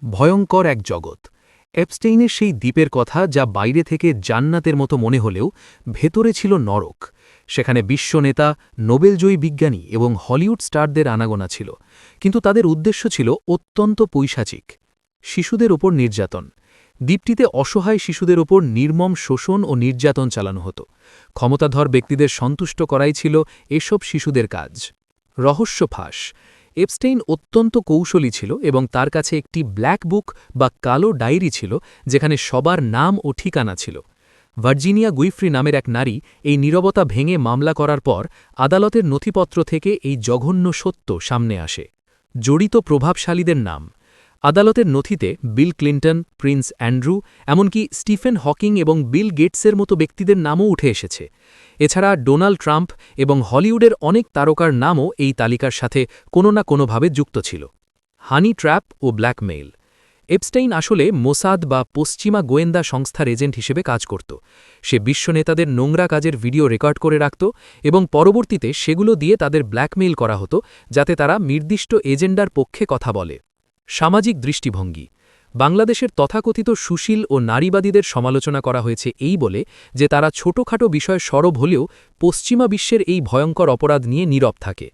ভয়ঙ্কর এক জগৎ। এপস্টেইনের সেই দ্বীপের কথা যা বাইরে থেকে জান্নাতের মতো মনে হলেও ভেতরে ছিল নরক। সেখানে বিশ্বনেতা, নোবেলজয়ী বিজ্ঞানী এবং হলিউড স্টারদের আনাগোনা ছিল, কিন্তু তাদের উদ্দেশ্য ছিল অত্যন্ত পৈশাচিক। শিশুদের ওপর নির্যাতন। দ্বীপটিতে অসহায় শিশুদের ওপর নির্মম শোষণ ও নির্যাতন চালানো হতো। ক্ষমতাধর ব্যক্তিদের সন্তুষ্ট করাই ছিল এসব শিশুদের কাজ। রহস্য ফাঁস। এপস্টেইন অত্যন্ত কৌশলী ছিল এবং তার কাছে একটি ব্ল্যাক বুক বা কালো ডায়েরি ছিল, যেখানে সবার নাম ও ঠিকানা ছিল। ভার্জিনিয়া গুইফ্রি নামের এক নারী এই নীরবতা ভেঙে মামলা করার পর আদালতের নথিপত্র থেকে এই জঘন্য সত্য সামনে আসে। জড়িত প্রভাবশালীদের নাম। আদালতের নথিতে বিল ক্লিন্টন, প্রিন্স অ্যান্ড্রু, এমনকি স্টিফেন হকিং এবং বিল গেটসের মতো ব্যক্তিদের নামও উঠে এসেছে। এছাড়া ডোনাল্ড ট্রাম্প এবং হলিউডের অনেক তারকার নামও এই তালিকার সাথে কোনো না কোনোভাবে যুক্ত ছিল। হানি ট্র্যাপ ও ব্ল্যাকমেইল। এপস্টেইন আসলে মোসাদ বা পশ্চিমা গোয়েন্দা সংস্থার এজেন্ট হিসেবে কাজ করত। সে বিশ্ব নেতাদের নোংরা কাজের ভিডিও রেকর্ড করে রাখত এবং পরবর্তীতে সেগুলো দিয়ে তাদের ব্ল্যাকমেইল করা হতো, যাতে তারা নির্দিষ্ট এজেন্ডার পক্ষে কথা বলে। সামাজিক দৃষ্টিভঙ্গি। বাংলাদেশের তথাকথিত সুশীল ও নারীবাদীদের সমালোচনা করা হয়েছে এই বলে যে তারা ছোটখাটো বিষয়ে সরব হলেও পশ্চিমা বিশ্বের এই ভয়ঙ্কর অপরাধ নিয়ে নীরব থাকে।